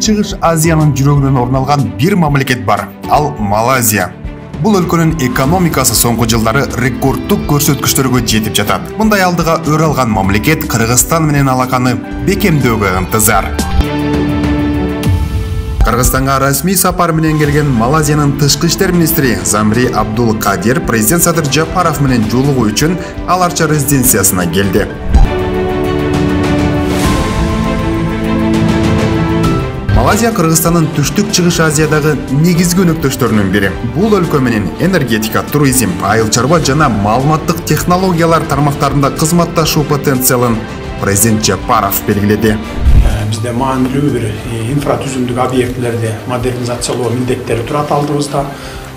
Чыгыш Азиянын жүрөгүнөн орун алган бир мамлекет бар. Ал Малайзия. Бул өлкөнүн экономикасы соңку жылдары рекорддук көрсөткүчтөргө жетип жатат. Мындай алдыга өр алган мамлекет Кыргызстан менен алаканы бекемдөөгө ынтызар. Кыргызстанга расмий сапар менен келген Малайзиянын тышкы иштер министри Замри Абдул Кадир президент Садыр Жапаров менен жолугуу үчүн Ал Арча резиденциясына келди. Малайзия Кыргызстандын түштүк чыгыш Азиядагы негизги өнөктөштөрүнүн бири. Бул өлкө менен энергетика, туризм, айыл чарба жана маалыматтык технологиялар тармактарында кызматташуу потенциалын президент Жапаров белгиледи. Бизде маанилүү бир инфратүзүмдүк объектилерди модернизациялоо милдеттери турат алдыбызда.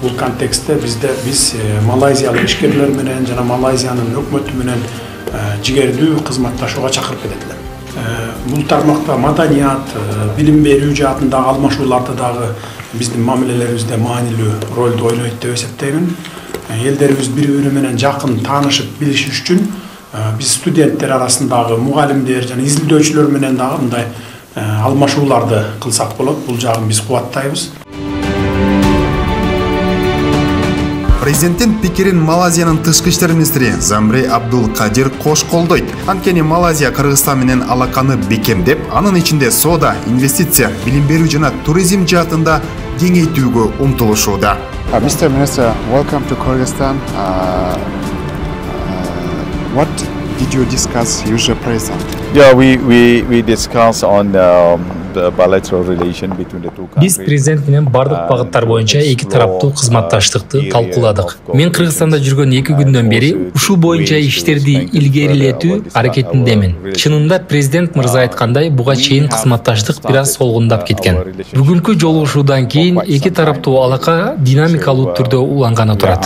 Бул контекстте биз Малайзиялык ишкерлер менен жана Малайзиянын өкмөтү менен жигердүү кызматташууга чакырып кететилер. Бул тармакта маданият, билим берүү жаатындагы алмашууларда дагы биздин мамилелерибизде маанилүү ролду ойнойт деп эсептеймин. Элдерибиз бири-бири менен жакын таанышып билишиш үчүн биз студенттер арасындагы мугалимдер жана изилдөөчүлөр менен дагы мындай алмашууларды кылсак болот. Бул жагын биз кубаттайбыз. Президенттин пикирин Малайзиянын тышкы иштер министри Замри Абдул Кадир кош колдойт. Анткени Малайзия Кыргызстан менен алаканы бекемдеп, анын ичинде соода, инвестиция, билим берүү жана туризм жаатында кеңейтүүгө умтулушууда. Mr. Minister, welcome to Kyrgyzstan. What did you discuss with the president? Yeah, we discussed on the bilateral relation between the two countries. Биз президент менен бардык багыттар боюнча эки тараптуу кызматташтыкты талкууладык. Мен Кыргызстанда жүргөн 2 күндөн бери ушул боюнча иштерди илгерилетүү аракетиндемин. Чынында президент мырза айткандай, буга чейин кызматташтык бир аз солгундап кеткен. Бүгүнкү жолугушуудан кийин эки тараптуу алака динамикалуу түрдө уланганы турат.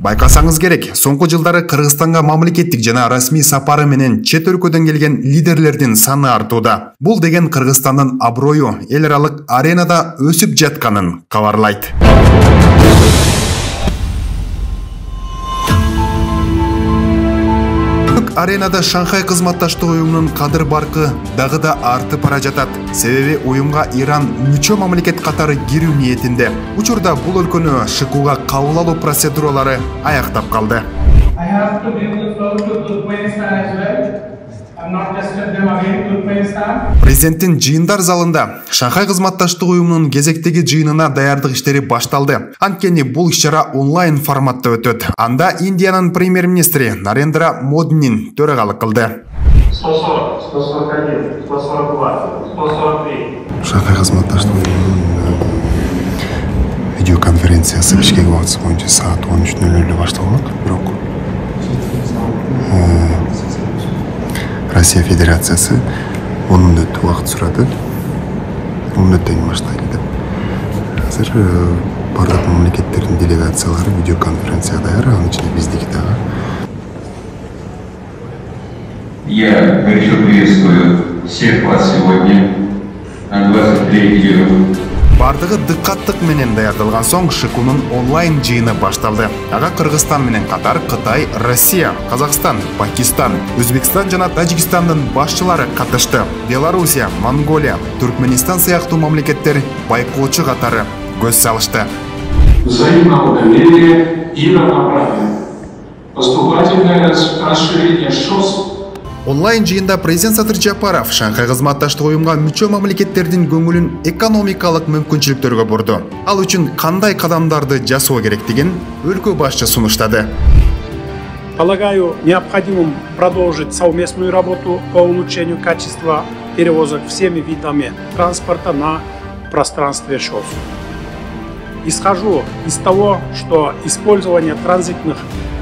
Байкасаңыз керек, соңку жылдары Кыргызстанга мамлекеттик жана расмий сапары менен чет өлкөдөн келген лидерлердин саны артууда. Бул деген Кыргызстандын аброю эл аралык аренада өсүп жатканын кабарлайт. Аренада Шанхай кызматташтык уюмунун кадыр баркы дагы да артып бара жатат. Себеби уюмга Иран мүчө мамлекет катары кирүү ниетинде. Учурда бул өлкөнү ШКУга кабыл алуу процедуралары аяктап калды. Президенттин жыйындар залында Шанхай кызматташтык уюмунун кезектеги жыйынына даярдык иштери башталды. Анткени бул иш-чара онлайн форматта өтөт. Анда Индиянын премьер-министри Нарендра Модинин төрагалык кылды. Шанхай кызматташтык уюмунун видеоконференциясы Бишкек убактысы боюнча саат 13:00 башталат. Бирок Россия Федерациясы 10 мүнөт убакыт сурады. 10 мүнөттөн баштайлы деп. Азыр бардык мамлекеттердин делегациялары видеоконференция даяр, анын ичинде биздики дагы. Я горячо приветствую всех вас сегодня на 23-ю. Бардыгы дыккаттык менен даярдалган соң ШКУнун онлайн жыйыны башталды. Ага Кыргызстан менен катар Кытай, Россия, Казакстан, Пакистан, Өзбекстан жана Тажикстандын башчылары катышты. Белоруссия, Монголия, Түркменистан сыяктуу мамлекеттер байкоочу катары көз салышты. Взаимного доверия и равноправия. Поступательное расширение ШОС. Онлайн жыйында президент Садыр Жапаров Шанхай кызматташтык уюмга мүчө мамлекеттердин көңүлүн экономикалык мүмкүнчүлүктөргө бурду. Ал үчүн кандай кадамдарды жасоо керектигин өлкө башчы сунуштады. Полагаю, необходимым продолжить совместную работу по улучшению качества перевозок всеми видами транспорта на пространстве ШОС. Исхожу из того, что использование транзитных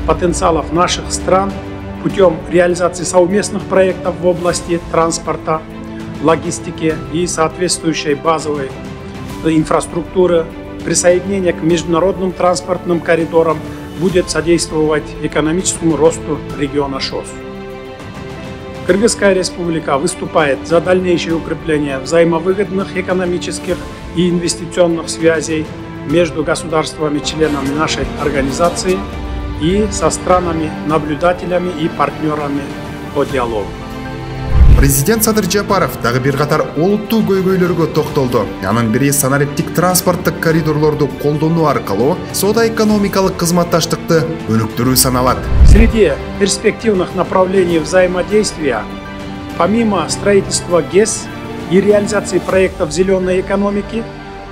потенциалов наших стран путем реализации совместных проектов в области транспорта, логистики и соответствующей базовой инфраструктуры, присоединение к международным транспортным коридорам будет содействовать экономическому росту региона ШОС. Кыргызская республика выступает за дальнейшее укрепление взаимовыгодных экономических и инвестиционных связей между государствами-членами нашей организации и со странами-наблюдателями и партнерами по диалогу. Президент Садыр Жапаров дагы бир катар олуттуу көйгөйлөргө токтолду. Анын бири санариптик транспорттук коридорлорду колдонуу аркылуу соода-экономикалык кызматташтыкты өнүктүрүү саналат. Среди перспективных направлений взаимодействия, помимо строительства ГЭС и реализации проектов зеленой экономики,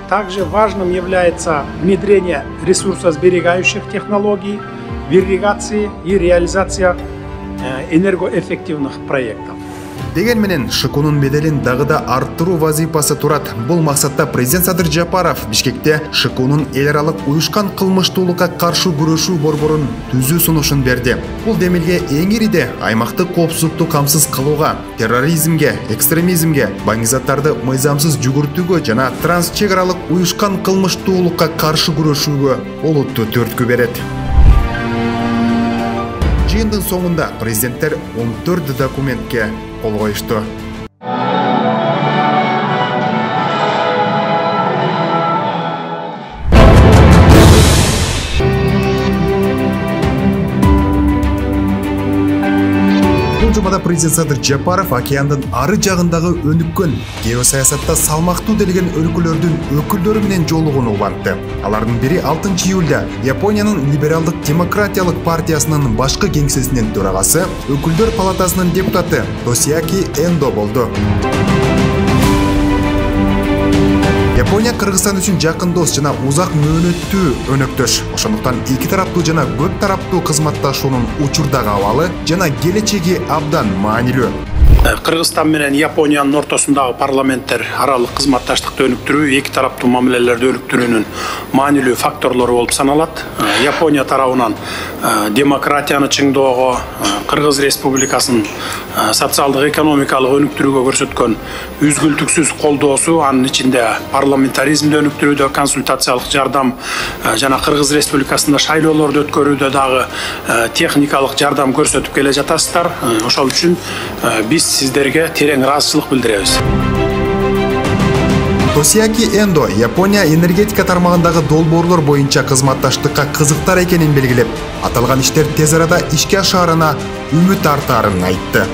также важным является внедрение ресурсосберегающих технологий в ирригации и реализация энергоэффективных проектов. Деген менен ШКУнун беделин дагы да арттыруу вазифасы турат. Бул максатта президент Садыр Жапаров Бишкекте ШКУнун эл аралык уюшкан кылмыштуулукка каршы күрөшүү борборун түзүү сунушун берди. Бул демилге эң ириде аймактык коопсуздукту камсыз кылууга, терроризмге, экстремизмге, баңгизаттарды мыйзамсыз жүгүртүүгө жана трансчек аралык уюшкан кылмыштуулукка каршы күрөшүүгө олуттуу түрткү берет. Жыйындын соңунда президенттер 14 документке кол коюшту. Бул жумада президент Садыр Жапаров океандын ары жагындагы өнүккөн, геосаясатта салмактуу делген өлкөлөрдүн өкүлдөрү менен жолугууну улантты. Алардын бири 6 июлда Япониянын либералдык демократиялык партиясынын башкы кеңсесинин төрагасы, өкүлдөр палатасынын депутаты Тосиаки Эндо болду. Япония Кыргызстан үчүн жакын дос жана узак мөөнөттүү өнөктөш. Ошондуктан эки тараптуу жана көп тараптуу кызматташуунун учурдагы абалы жана келечеги абдан маанилүү. Кыргызстан менен Япониянын ортосундагы парламенттер аралык кызматташтыкты өнүктүрүү эки тараптуу мамилелерди өнүктүрүүнүн маанилүү факторлору болуп саналат. Япония тарабынан демократияны чыңдоого, Кыргыз Республикасынын социалдык экономикалык өнүктүрүүгө көрсөткөн үзгүлтүксүз колдоосу, анын ичинде парламентаризмди өнүктүрүүдө консультациялык жардам жана Кыргыз Республикасында шайлоолорду өткөрүүдө дагы техникалык жардам көрсөтүп келе жатасыздар. Ошол үчүн биз сиздерге терең ыраазычылык билдиребиз. Тосиаки Эндо Япония энергетика тармагындагы долбоорлор боюнча кызматташтыкка кызыктар экенин белгилеп, аталган иштер тез арада ишке ашаарына үмүт артаарын айтты.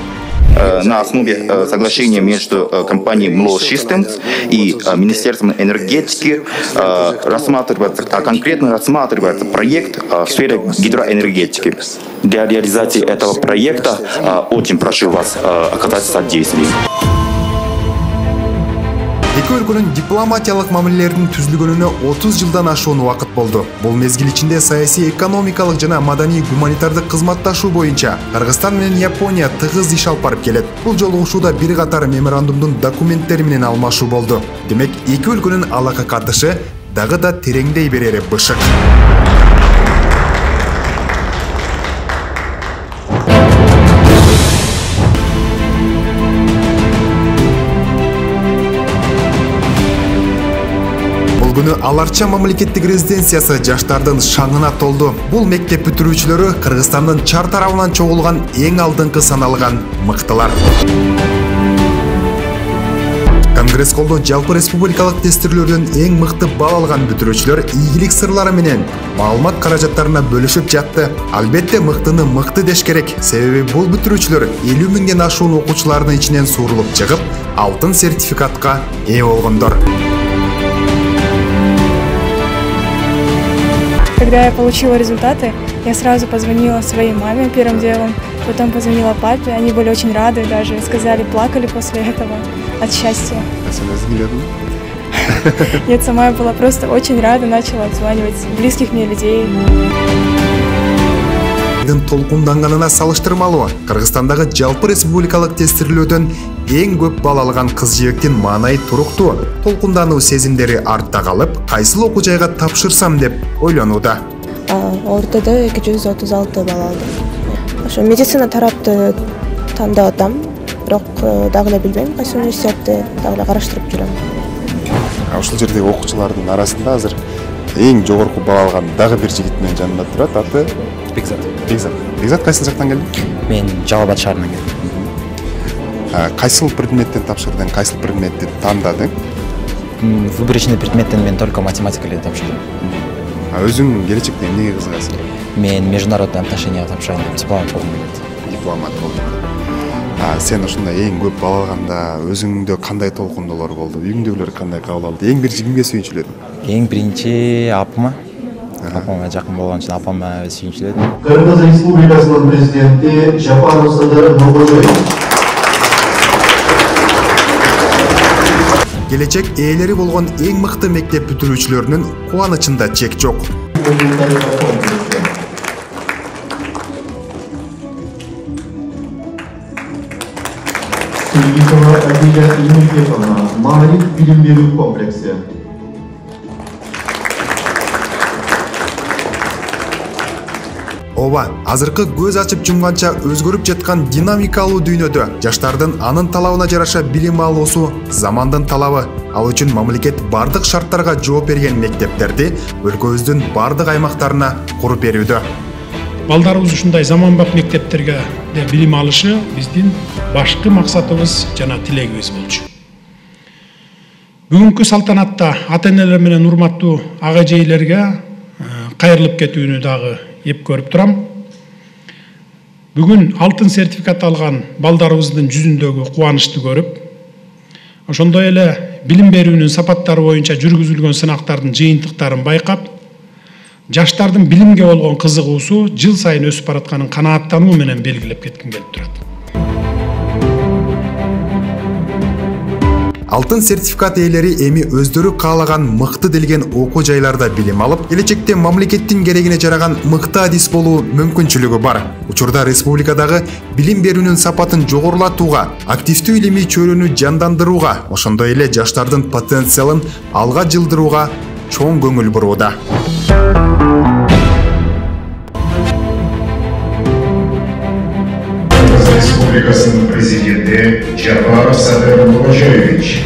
На основе соглашения между компанией MLO Systems и Министерством энергетики конкретно рассматривается проект в сфере гидроэнергетики. Для реализации этого проекта очень прошу вас оказать содействие. Эки өлкөнүн дипломатиялык мамилелердин түзүлгөнүнө 30 жылдан ашуун убакыт болду. Бул мезгил ичинде саясий, экономикалык жана маданий гуманитардык кызматташуу боюнча Кыргызстан менен Япония тыгыз иш алып барып келет. Бул жолугушууда бир катар меморандумдун документтери менен алмашуу болду. Демек, эки өлкөнүн алака катышы дагы да тереңдей берери бышык. Күнү Аларча мамлекеттик резиденциясы жаштардын шаңына толду. Бул мектеп бүтүрүүчүлөрү Кыргызстандын чар тарабынан чогулган эң алдыңкы саналган мыктылар. Конгресс колдо жалпы республикалык тестирлерден эң мыкты бал алган бүтүрүүчүлөр ийгилик сырлары менен маалымат каражаттарына бөлүшүп жатты. Албетте мыктыны мыкты деш керек. Себеби бул бүтүрүүчүлөр 50 миңден ашуун окуучулардын ичинен суурулуп чыгып, алтын сертификатка ээ болгондор. Когда я получила результаты, я сразу позвонила своей маме первым делом, потом позвонила папе, они были очень рады, даже сказали, плакали после этого от счастья. Нет, сама я была просто очень рада, начала обзванивать близких мне людей. Толкунданганына салыштырмалуу, Кыргызстандагы жалпы республикалык тестирлөөдөн эң көп бал алган кыз жибектин маанайы туруктуу. Толкундануу сезимдери артта калып, кайсыл окуу жайга тапшырсам деп ойлонууда. Ортодо 236 бал алдым. Ошо медицина тарапты тандап атам, бирок дагы эле билбейм, кайсы университетти дагы эле караштырып жүрөм. Ушул жердеги окуучулардын арасында азыр эң жогорку бал алган дагы бир жигит менен жанымда турат, аты Бекзат. Бекзат кайсыл жактан келдиң? Мен Жалал Абад шаарынан келдим. Кайсыл предметтен тапшырдың, кайсыл предметти тандадың? Выборочный предметтен мен только математика эле тапшырдым. Өзүң келечекте эмнеге кызыгасың? Мен международный отношения тапшырайын деп дипломат болдум. Дипломат болдум. Сен ушундай эң көп бал алганда өзүңдө кандай толкундуулар болду? Үйүңдөгүлөр кандай кабыл алды? Эң биринчи кимге сүйүнчүлөдүң? Эң биринчи апама. Апама жакын болгон үчүн апама сүйүнчүлөдүм. Кыргыз Республикасынын президенти Жапаров Садыр Нуркожоевич. Келечек ээлери болгон эң мыкты мектеп бүтүрүүчүлөрүнүн кубанычында чек жок. Сергеева Адиля Емельбековна, Маариф билим берүү комплекси. Ооба, азыркы көз ачып жумганча өзгөрүп жаткан динамикалуу дүйнөдө жаштардын анын талабына жараша билим алуусу замандын талабы. Ал үчүн мамлекет бардык шарттарга жооп берген мектептерди өлкөбүздүн бардык аймактарына куруп берүүдө. Балдарыбыз ушундай заманбап мектептерге билим алышы биздин башкы максатыбыз жана тилегибиз болчу. Бүгүнкү салтанатта ата-энелер менен урматтуу ага-эжейлерге кайрылып кетүүнү дагы еп көрүп турам. Бүгүн алтын сертификат алган балдарыбыздын жүзүндөгү кубанычты көрүп, ошондой эле билим берүүнүн сапаттары боюнча жүргүзүлгөн сынактардын жыйынтыктарын байкап, жаштардын билимге болгон кызыгуусу жыл сайын өсүп баратканын канааттануу менен белгилеп кетким келип турат. Алтын сертификат ээлери эми өздөрү каалаган мыкты делген окуу жайларда билим алып, келечекте мамлекеттин керегине жараган мыкты адис болуу мүмкүнчүлүгү бар. Учурда республикадагы билим берүүнүн сапатын жогорулатууга, активдүү илимий чөйрөнү жандандырууга, ошондой эле жаштардын потенциалын алга жылдырууга чоң көңүл бурууда. Республикасынын президенти Жапаров Садыр Нуркожоевич.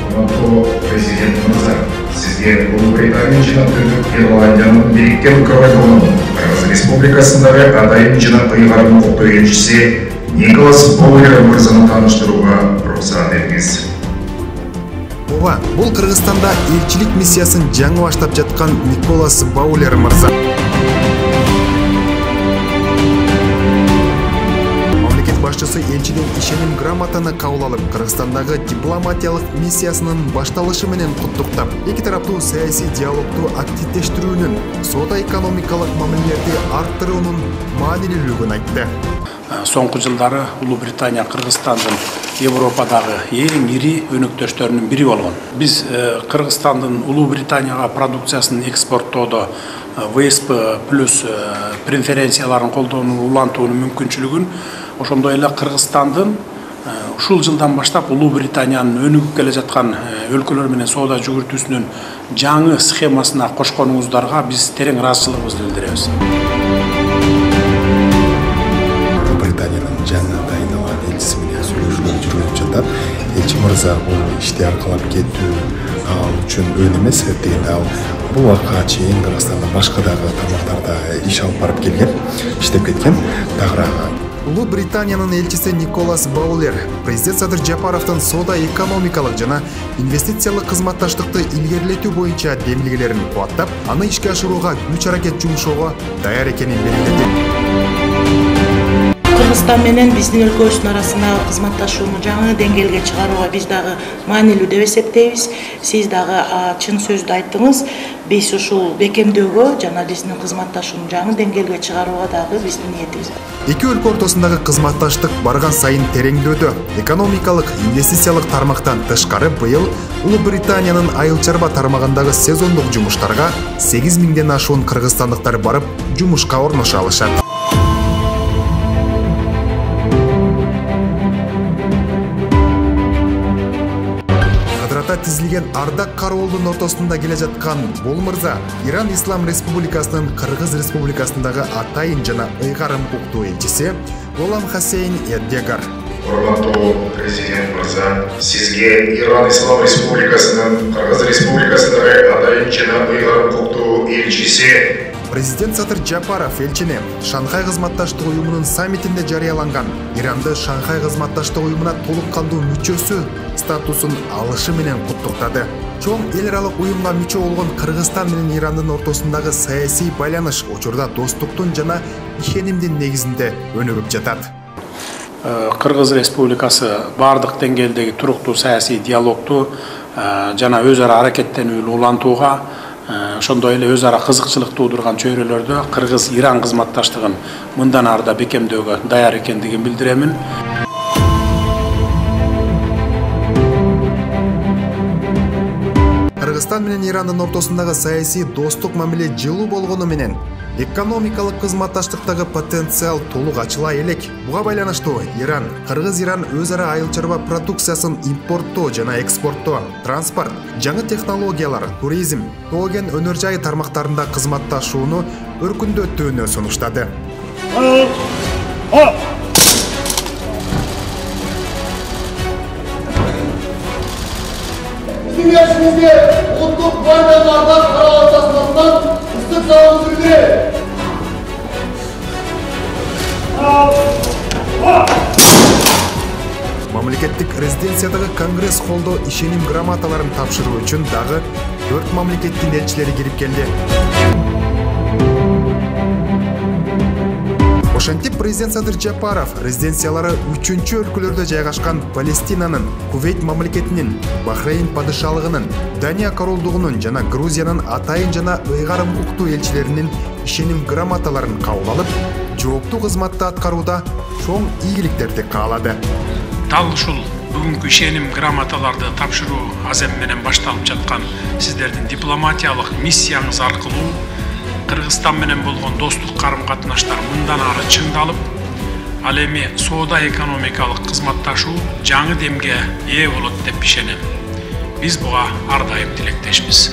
Урматтуу президент мырза, сизге Улуу-Британия жана Түндүк Ирландиянын Бириккен Королдугунун Кыргыз Республикасындагы атайын жана ыйгарым укуктуу элчиси Николас Баулер мырзаны тааныштырууга уруксат этиңиз. Ооба, бул Кыргызстанда элчилик миссиясын жаңы баштап жаткан Николас Баулер мырза. Мамлекет башчысы элчиден ишеним грамотаны кабыл алып, Кыргызстандагы дипломатиялык миссиясынын башталышы менен куттуктап, эки тараптуу саясий диалогду активдештирүүнүн, соода-экономикалык мамилелерди арттыруунун маанилүүлүгүн айтты. Соңку жылдары Улуу-Британия Кыргызстандын Европадагы эң ири өнөктөштөрүнүн бири болгон. Биз Кыргызстандын Улуу-Британияга продукциясын экспорттоодо ВСП плюс преференцияларын колдонууну улантуунун мүмкүнчүлүгүн, ошондой эле Кыргызстандын ушул жылдан баштап Улуу-Британиянын өнүгүп келе жаткан өлкөлөр менен соода жүгүртүүсүнүн жаңы схемасына кошконуңуздарга биз терең ыраазычылыгыбызды билдиребиз. Жаңа дайындалган элчиси менен сүйлөшүүлөр жүргүзүп жатат. Элчи мырза бул ишти аркалап кетүү ал үчүн өн эмес, дегенде ал бул убакка чейин Кыргызстанда башка дагы тармактарда иш алып барып келген, иштеп кеткен. Дагыраагы Улуу-Британиянын элчиси Николас Баулер президент Садыр Жапаровдун соода-экономикалык жана инвестициялык кызматташтыкты илгерилетүү боюнча демилгелерин кубаттап, аны ишке ашырууга күч аракет жумшоого даяр экенин белгиледи. Кыргызстан менен биздин өлкөбүздүн арасындагы кызматташууну жаңы деңгээлге чыгарууга биз дагы маанилүү деп эсептейбиз. Сиз дагы чын сөздү айттыңыз. Биз ушул бекемдөөгө жана биздин кызматташууну жаңы деңгээлге чыгарууга дагы биздин ниетибиз бар. Эки өлкө ортосундагы кызматташтык барган сайын тереңдөөдө. Экономикалык, инвестициялык тармактан тышкары быйыл Улуу-Британиянын айыл чарба тармагындагы сезондук жумуштарга 8000ден ашуун кыргызстандыктар барып жумушка орноша алышат. Тизилген Ардак Кароолдун ортосунда келе жаткан бул мырза Иран Ислам Республикасынын Кыргыз Республикасындагы атайын жана ыйгарым укуктуу элчиси Голам Хасейн Эрдегар. Урматтуу президент мырза, сизге Иран Ислам Республикасынын Кыргыз Республикасындагы атайын жана ыйгарым укуктуу элчиси Президент Садыр Жапаров элчини Шанхай кызматташтык уюмунун саммитинде жарыяланган Иранды Шанхай кызматташтык уюмуна толук кандуу мүчөсү статусун алышы менен куттуктады. Чоң эл аралык уюмга мүчө болгон Кыргызстан менен Ирандын ортосундагы саясий байланыш учурда достуктун жана ишенимдин негизинде өнүгүп жатат. Кыргыз Республикасы бардык деңгээлдеги туруктуу саясий диалогду жана өз ара аракеттенүүнү улантууга, ошондой эле өз ара кызыкчылык туудурган чөйрөлөрдө Кыргыз-Иран кызматташтыгын мындан ары да бекемдөөгө даяр экендигин билдиремин. Кыргызстан менен Ирандын ортосундагы саясий достук мамиле жылуу болгону менен экономикалык кызматташтыктагы потенциал толук ачыла элек. Буга байланыштуу Иран, Кыргыз-Иран өз ара айыл чарба продукциясын импорттоо жана экспорттоо, транспорт, жаңы технологиялар, туризм, тоо кен өнөр жай тармактарында кызматташууну өркүндөтүүнү сунуштады. Bizim yaşımızda Ulluk Bayramlar'dan Karavaltası'ndan ıslık sağlığı sürdürür. Мамлекеттик резиденциядагы конгресс холдо ишеним грамоталарын тапшыруу үчүн дагы 4 мамлекеттин элчилери кирип келди. Ошентип президент Садыр Жапаров резиденциялары 3-чү өлкөлөрдө жайгашкан Палестинанын, Кувейт мамлекетинин, Бахрейн падышалыгынын, Дания королдугунун жана Грузиянын атайын жана ыйгарым укуктуу элчилеринин ишеним грамоталарын кабыл алып, жооптуу кызматты аткарууда чоң ийгиликтерди каалады. Дал ушул бүгүнкү ишеним грамоталарды тапшыруу азем менен башталып жаткан сиздердин дипломатиялык миссияңыз аркылуу Кыргызстан менен болгон достук карым-катнаштар мындан ары чыңдалып, ал эми соода экономикалык кызматташуу жаңы демге ээ болот деп ишенем. Биз буга ар дайым тилектешпиз.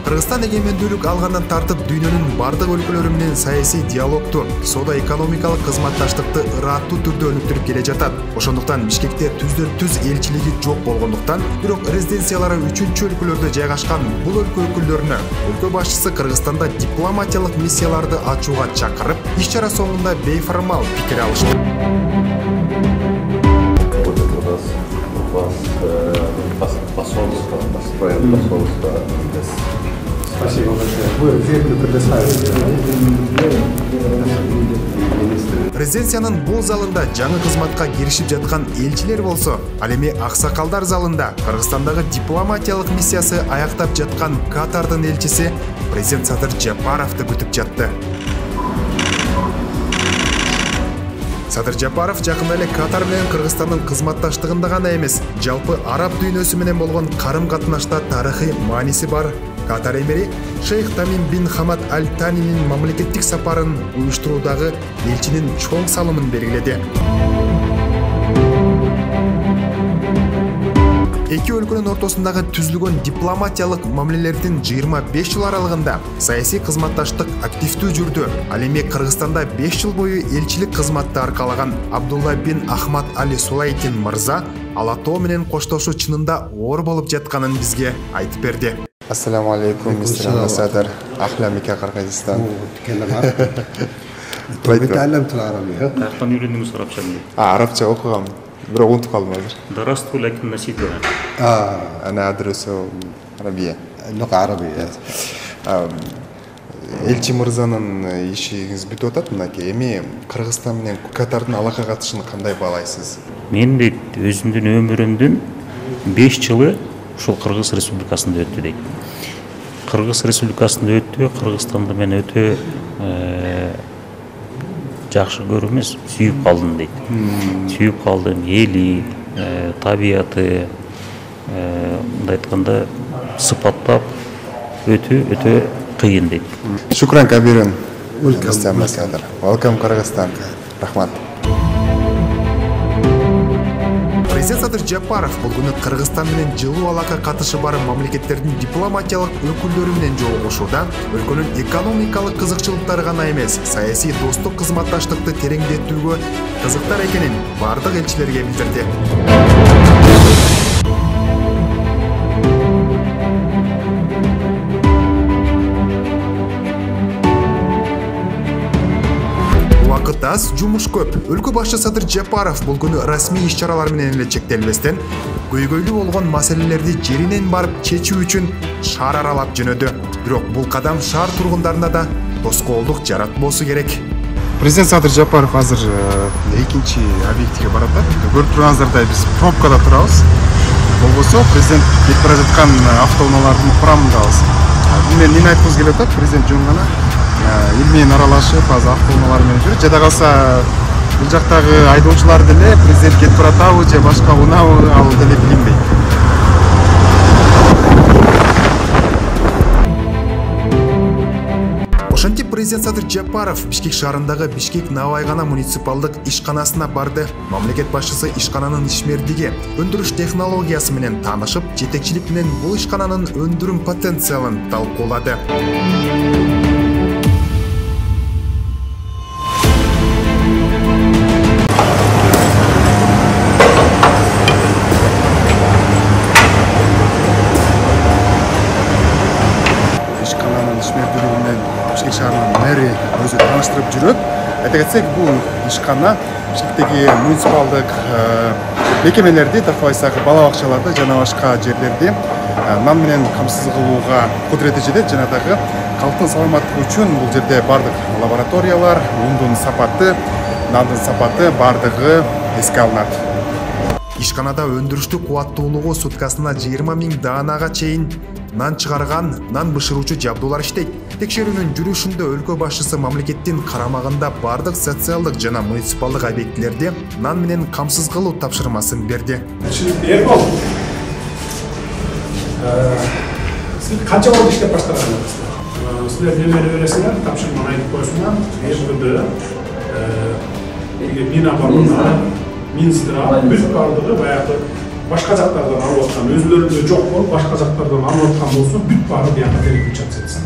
Кыргызстан эгемендүүлүк алгандан тартып дүйнөнүн бардык өлкөлөрү менен саясий диалогду, соода экономикалык кызматташтыкты ыраттуу түрдө өнүктүрүп келе жатат. Ошондуктан Бишкекте түздөн-түз элчилиги жок болгондуктан, бирок резиденциялары 3-чү өлкөлөрдө жайгашкан бул өлкө өкүлдөрүнө өлкө башчысы Кыргызстанда дипломатиялык миссияларды ачууга чакырып, иш-чара соңунда бейформал пикир алышты. Спасибо большое. Вы ответы предоставили. Резиденциянын бул залында жаңы кызматка киришип жаткан элчилер болсо, ал эми аксакалдар залында Кыргызстандагы дипломатиялык миссиясы аяктап жаткан Катардын элчиси президент Садыр Жапаровду күтүп жатты. Садыр Жапаров жакында эле Катар менен Кыргызстандын кызматташтыгында гана эмес, жалпы араб дүйнөсү менен болгон карым-катнашта тарыхый мааниси бар Катар эмири Шейх Тамим бин Хамад Аль-Танинин мамлекеттик сапарын уюштуруудагы элчинин чоң салымын белгиледи. Эки өлкөнүн ортосундагы түзүлгөн дипломатиялык мамилелердин 25 жыл аралыгында саясий кызматташтык активдүү жүрдү. Ал эми Кыргызстанда 5 жыл бою элчилик кызматты аркалаган Абдулла бин Ахмад Али Сулайтин мырза Алатоо менен коштошуу чынында оор болуп жатканын бизге айтып берди. Ассаламу алейкум, мистер Амбассадор. Ахлямика Кыргызстан. تعلمت العربية. قاعدين يريدون عربية. عربية أخرى. برغونت قلمي. درست ولكن نسيتها. أنا أدرس عربية. اللغة عربية. Элчи мырзанын ишиңиз бүтүп атат мынакей. Эми Кыргызстан менен Катардын алака катышын кандай баалайсыз? Мен дейт өзүмдүн өмүрүмдүн 5 жылы ушул Кыргыз Республикасында өттү дейт. Кыргыз Республикасында өттү, Кыргызстанды мен өтө жакшы көрүп эмес, сүйүп калдым дейт. Сүйүп калдым, эли, табияты, мындай айтканда сыпаттап өтө кыйын дейт. Шукран кабирун. Welcome Кыргызстан. Рахмат. Президент Садыр Жапаров бул күнү Кыргызстан менен жылуу алака катышы бар мамлекеттердин дипломатиялык өкүлдөрү менен жолугушууда өлкөнүн экономикалык кызыкчылыктары гана эмес, саясий достук кызматташтыкты тереңдетүүгө кызыктар экенин бардык элчилерге билдирди. аз жумуш көп. Өлкө башчы Садыр Жапаров бул күнү расмий иш-чаралар менен эле чектелбестен көйгөйлүү болгон маселелерди жеринен барып чечүү үчүн шаар аралап жөнөдү. Бирок бул кадам шаар тургундарына да тоскоолдук жаратпоосу керек. Президент Садыр Жапаров азыр экинчи объектиге барат. Көрүп турганыңыздардай биз пробкада турабыз. Болбосо президент кетип бара жаткан автоунаалардын курамындабыз. Мен эмне айткыбыз келип атат, президент жөн гана эл менен аралашып, азыр автоунаалар менен жүрүп, жада калса бул жактагы айдоочулар деле президент кетип баратабы же башка унаабы, ал деле билинбейт. Ошентип президент Садыр Жапаров Бишкек шаарындагы Бишкек Навайгана муниципалдык ишканасына барды. Мамлекет башчысы ишкананын ишмердиги, өндүрүш технологиясы менен таанышып, жетекчилик менен бул ишкананын өндүрүм потенциалын талкуулады. Бишкек шаарынын мэри өзү тааныштырып жүрөт. Айта кетсек, бул ишкана Бишкектеги муниципалдык мекемелерди, таркабайсак бала бакчаларды жана башка жерлерди нан менен камсыз кылууга кудурети жетет. Жана дагы калктын саламаттыгы үчүн бул жерде бардык лабораториялар, ундун сапаты, нандын сапаты бардыгы эске алынат. Ишканада өндүрүштүк кубаттуулугу суткасына 20 000 даанага чейин нан чыгарган, нан бышыруучу жабдуулар иштейт. Текшерүүнүн жүрүшүндө өлкө башчысы мамлекеттин карамагында бардык социалдык жана муниципалдык объектилерди нан менен камсыз кылуу тапшырмасын берди. Канча болду иштеп баштаганыңыз? Силер немени бересиңер, тапшырманы айтып койсуңар. Мина барына, Минстра, бүт бардыгы баягы башка жактардан алып аткан, өзүлөрүндө жок болуп, башка жактардан алып аткан болсо, бүт баары бияка переключаться этсин.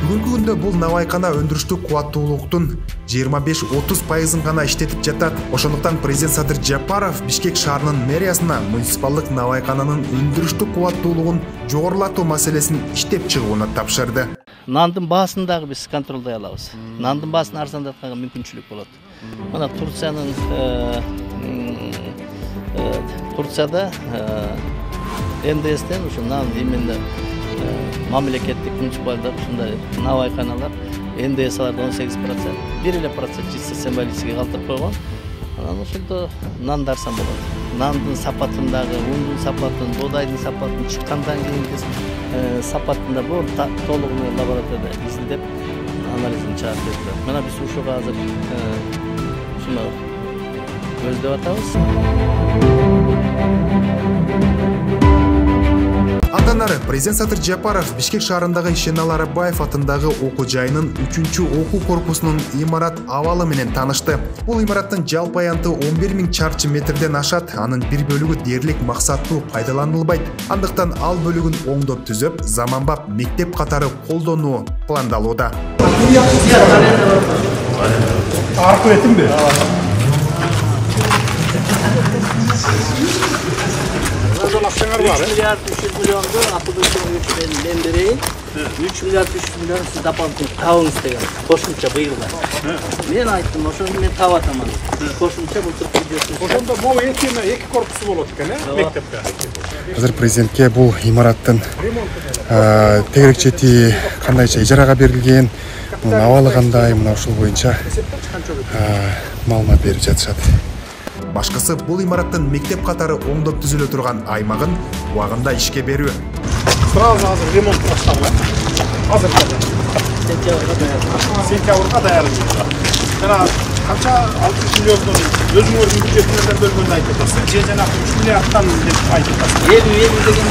Бүгүнкү күндө бул Навайкана өндүрүштүк кубаттуулуктун 25-30% гана иштетип жатат. Ошондуктан президент Садыр Жапаров Бишкек шаарынын мэриясына муниципалдык Навайкананын өндүрүштүк кубаттуулугун жогорулатуу маселесин иштеп чыгууну тапшырды. Нандын баасын дагы биз контролдой алабыз. Нандын баасын арзандатканга мүмкүнчүлүк болот. Мына Турцияда НДСтен ушу нан именно мамлекеттик муниципалдык ушундай Навайканалар НДСларда 18%, 1% чисто символически калтырып койгон. Анан ошондо нанды арзан болот. Нандын сапатындагы, ундун сапатын, боодайдын сапатын чыккандан кийинки сапатында бул толугу менен лабораторияда изилдеп анализин чыгарып берет. Мына биз ушуга азыр ушуну көздөп атабыз. Андан ары президент Садыр Жапаров Бишкек шаарындагы Ишенал Арабаев атындагы окуу жайынын 3-чү окуу корпусунун имарат абалы менен таанышты. Бул имараттын жалпы аянты 11 000 чарчы метрден ашат. Анын бир бөлүгү дээрлик максаттуу пайдаланылбайт. Андыктан ал бөлүгүн оңдоп түзөп, заманбап мектеп катары колдонуу пландалууда. Аркы этимби? Акчаңар бар, 3 миллиард 300 миллионду апылдын мен берейин. 3 миллиард 300 миллион сиз дополнительно табыңыз деген кошумча быйылда. Мен айттым, ошону мен таап атаман. Кошумча бул түркү. Ошондо могу эки корпусу болот экен, мектепте. Азыр президентке бул имараттын тегерек чети кандайча ижарага берилген, мунун абалы кандай, мына ушул боюнча маалымат берип жатышат. Башкысы бул имараттын мектеп катары оңдоп түзүлө турган аймагын убагында ишке берүү. Сразу азыр ремонт башталган. Азыр сентябрга даярдык. Жана канча 60 миллиондон өзүңөрдүн бюджетиңерден бөлгөндү айтып атасыз. Же жана 3 миллиардтан деп айтып атасыз. 50 деген 3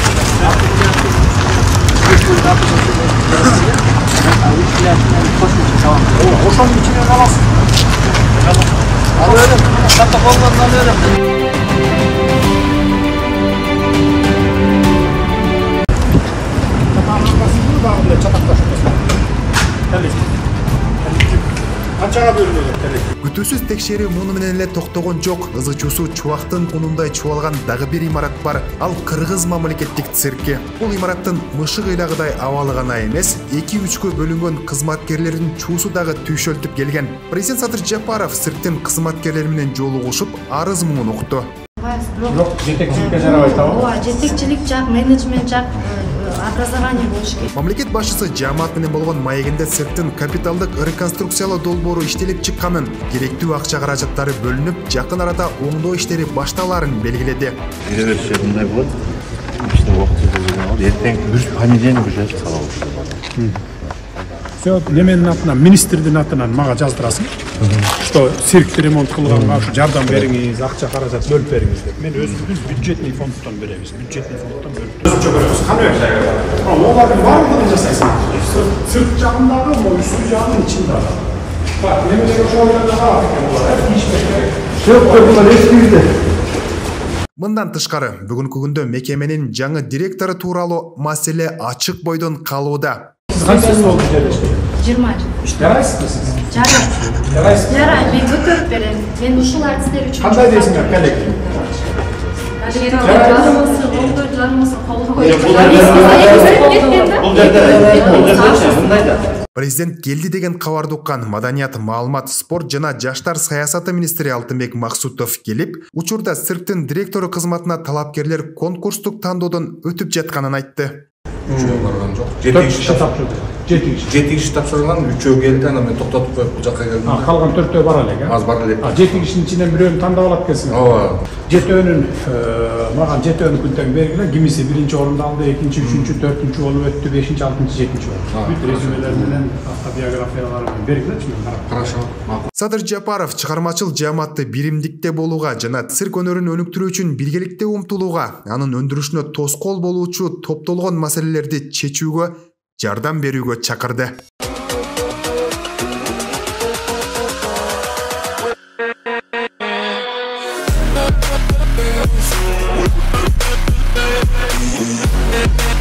миллиардтан кошумча табам. Ошонун ичинен аласыз. Alıyorum. Hatta kollarını alıyorum. Çataklaşmasın. Kançaga bölünüyor. Күтүүсүз текшерүү муну менен эле токтогон жок. Ызы чуусу чубактын кунундай чубалган дагы бир имарат бар. Ал Кыргыз мамлекеттик цирки. Бул имараттын мышык ыйлагыдай абалы гана эмес, 2-3кө бөлүнгөн кызматкерлердин чуусу дагы түйшөлтүп келген. Президент Садыр Жапаров цирктин кызматкерлери менен жолугушуп, арыз муңун укту. Бирок жетекчиликке жарабайт абы. Ооба, жетекчилик жак, менеджмент жак образование болуш керек. Мамлекет башчысы жаамат менен болгон маегинде цирктин капиталдык реконструкциялоо долбоору иштелип чыкканын, керектүү акча каражаттары бөлүнүп, жакын арада оңдоо иштери башталаарын белгиледи. Береберсе мындай болот. Иште убактылуу эртең понедельник уже салабыз. Все, неменин атынан, министрдин атынан мага жаздырасың. Что циркти ремонт кылганга ушу жардам бериңиз, акча каражат бөлүп бериңиз деп. Мен өзүбүз бюджетный фондтон беребиз. Бюджетный фондтон бөлүп. Өзүнчө көрөбүз. Кандай? Олардын баардыгын жасайсың. Цирк жагындагы, үстү жагынын ичинде. Бак, немелер ошол жерде калат экен булар. Мындан тышкары, бүгүнкү күндө мекеменин жаңы директору тууралуу маселе ачык бойдон калууда. Кантип болду жерде? 20 жыл. Жарайсызбы сиз? Жарайт. Жарайт, мен көтөрүп берем. Мен ушул артисттер үчүн. Кандай дейсиңер, коллектив? Президент келди деген кабарды уккан Маданият, маалымат, спорт жана жаштар саясаты министри Алтынбек Максутов келип, учурда цирктин директору кызматына талапкерлер конкурстук тандоодон өтүп жатканын айтты. Барган жок. 7 киши тапшырылган, 3 келди, анан мен токтотуп коюп бул жакка келдим. Калган 4 бара элек, аз бара элек. 7 кишинин ичинен бирөөнү тандап алат экенсиң. Ооба. 7-өнүн мага 7-өнү күнтен бергиле, кимиси 1-чи орунду алды, 2-чи, 3-чү, 4-чү болуп өттү, 5-чи, 6-чы, 7-чи болду. Бүт резюмелер менен автобиографиялар менен бергилечи мен карап. Хорошо. Садыр Жапаров чыгармачыл жааматты биримдикте болууга жана цирк өнөрүн өнүктүрүү үчүн биргеликте умтулууга, анын өндүрүшүнө тоскоол болуучу топтолгон маселелерди чечүүгө, жардам берүүгө чакырды. Yeah.